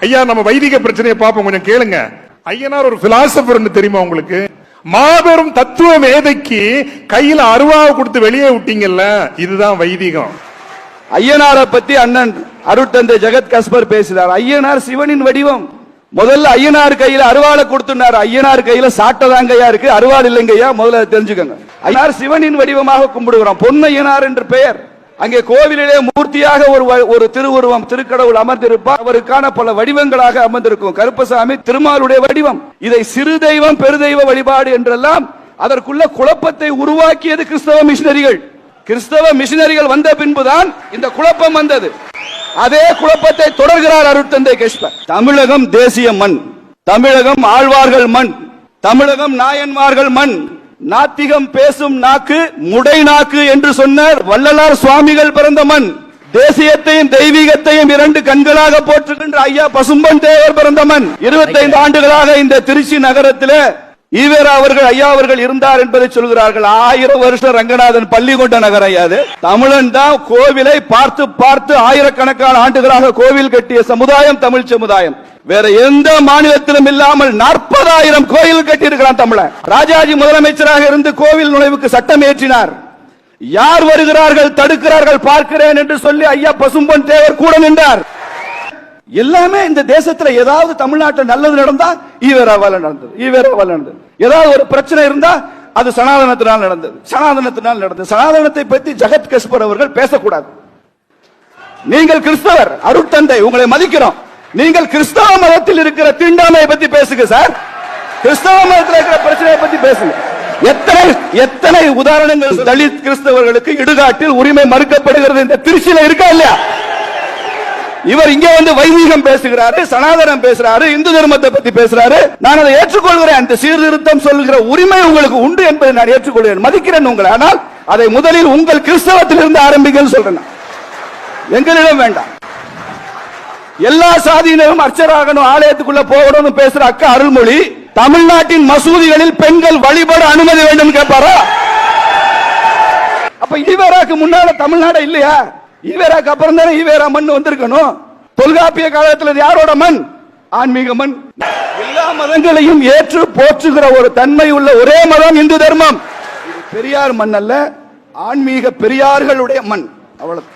ஐயா நம்ம வைதிக பிரச்சனையை பார்ப்போம், கொஞ்சம் கேளுங்க. ஐயனார் ஒரு பிலாசபர் தெரியுமா உங்களுக்கு? மாபெரும் தத்துவ மேதைக்கு கையில அருவாவை கொடுத்து வெளியே விட்டீங்கல்ல, இதுதான் வைதிகம். ஐயனாரை பத்தி அண்ணன் அருட்தந்தை ஜெகத் கஸ்பர் பேசுறார். ஐயனார் சிவனின் வடிவம். முதல்ல ஐயனார் கையில அருவாளை கொடுத்துனார். ஐயனார் கையில சாட்டதாங்கய்யா இருக்கு, அருவாள் இல்லைங்கய்யா, முதல்ல தெரிஞ்சுக்கங்க. ஐயனார் சிவனின் வடிவமாக கும்பிடுகிறோம். பொன்னையனார் என்று பெயர். அங்கே கோவிலிலே மூர்த்தியாக ஒரு திருவுருவம் திருக்கடவுள் அமர்ந்திருப்பார். அவருக்கான பல வடிவங்களாக அமர்ந்திருக்கும். கருப்பசாமி திருமாலுடைய வடிவம். இதை சிறு தெய்வம் பெருதெய்வ வழிபாடு என்றெல்லாம் அதற்குள்ள குழப்பத்தை உருவாக்கியது கிறிஸ்தவ மிஷனரிகள். கிறிஸ்தவ மிஷனரிகள் வந்த பின்புதான் இந்த குழப்பம் வந்தது. அதே குழப்பத்தை தொடர்கிறார் அருட்தந்தை கஸ்பர். தமிழகம் தேசிய மண், தமிழகம் ஆழ்வார்கள் மண், தமிழகம் நாயன்மார்கள் மண், நாத்திகம் பேசும் நாக்கு முடை நாக்கு என்று சொன்னார் வள்ளலார் சுவாமிகள் பிறந்த மண். தேசியத்தையும் தெய்வீகத்தையும் இரண்டு கண்களாக போற்றுகின்ற ஐயா பசும்பொன் தேவர் பிறந்த மண். 25 ஆண்டுகளாக இந்த திருச்சி நகரத்தில் ஈவேரா அவர்கள் ஐயா அவர்கள் இருந்தார் என்பதை சொல்கிறார்கள். 1000 வருஷம் ரங்கநாதன் பள்ளி கொண்ட நகரம் ஐயாது. தமிழன் தான் கோவிலை பார்த்து பார்த்து ஆயிரக்கணக்கான ஆண்டுகளாக கோவில் கட்டிய சமுதாயம் தமிழ் சமுதாயம். வேற எந்த மாநிலத்திலும் இல்லாமல் 40,000 கோயில் கட்டியிருக்கிறான் தமிழன். ராஜாஜி முதலமைச்சராக இருந்து கோவில் நுழைவுக்கு சட்டம் ஏற்றினார். யார் வருகிறார்கள் தடுக்கிறார்கள் பார்க்கிறேன் என்று சொல்லி ஐயா பசும்பொன் தேவர் கூட நின்றார். எல்லாமே இந்த தேசத்துல ஏதாவது தமிழ்நாட்டில் நல்லது நடந்தா ஈவேராவால நடந்தது, ஈவேராவால நடந்தது. ஏதாவது ஒரு பிரச்சனை இருந்தா அது சனாதனத்தினால் நடந்தது, சனாதனத்தினால் நடந்தது. சனாதனத்தை பற்றி ஜெகத் கஸ்பர் அவர்கள் பேசக்கூடாது. நீங்கள் கிறிஸ்தவர், அருட்தந்தை உங்களை மதிக்கிறோம். நீங்கள் கிறிஸ்தவ மதத்தில் இருக்கிற தீண்டாமையை பத்தி பேசுங்க சார். கிறிஸ்தவ மதத்தில் இருக்கிற பிரச்சனையை பத்தி பேசுங்க. எத்தனை உதாரணங்கள் தலித் கிறிஸ்தவர்களுக்கு இடுகாட்டில் உரிமை மறுக்கப்படுகிறது இந்த திருச்சியில இருக்கா இல்லையா? இவர் இங்கே வந்து வைதிகம் பேசுகிறாரு, சனாதனம் பேசுறாரு, இந்து தர்மத்தை பத்தி பேசுறாரு. நான் அதை ஏற்றுக்கொள்கிறேன். அந்த சீர்திருத்தம் சொல்கிற உரிமை உங்களுக்கு உண்டு என்பதை நான் ஏற்றுக்கொள்கிறேன், மதிக்கிறேன் உங்களை. ஆனால் அதை முதலில் உங்கள் கிறிஸ்தவத்தில் இருந்து ஆரம்பிங்கள் சொல்றேன். எங்களிடம் வேண்டாம். எல்லா சாதியினரும் அர்ச்சராகணும், ஆலயத்துக்குள்ள போகணும் பேசுற அக்கா அருள்மொழி தமிழ்நாட்டின் மசூதிகளில் பெண்கள் வழிபட அனுமதி வேண்டும் கேட்பாரா? அப்ப ஈவேராக்கு முன்னால தமிழ்நாடு இல்லையா? ஈவேராக்கு அப்புறம் தானே ஈவேரா மண் வந்திருக்கணும். தொல்காப்பிய காலத்தில் யாரோட மண்? ஆன்மீக மண். எல்லா மதங்களையும் ஏற்று போற்றுகிற ஒரு தன்மை உள்ள ஒரே மதம் இந்து தர்மம். பெரியார் மண் அல்ல, ஆன்மீக பெரியார்களுடைய மண். அவ்வளவு.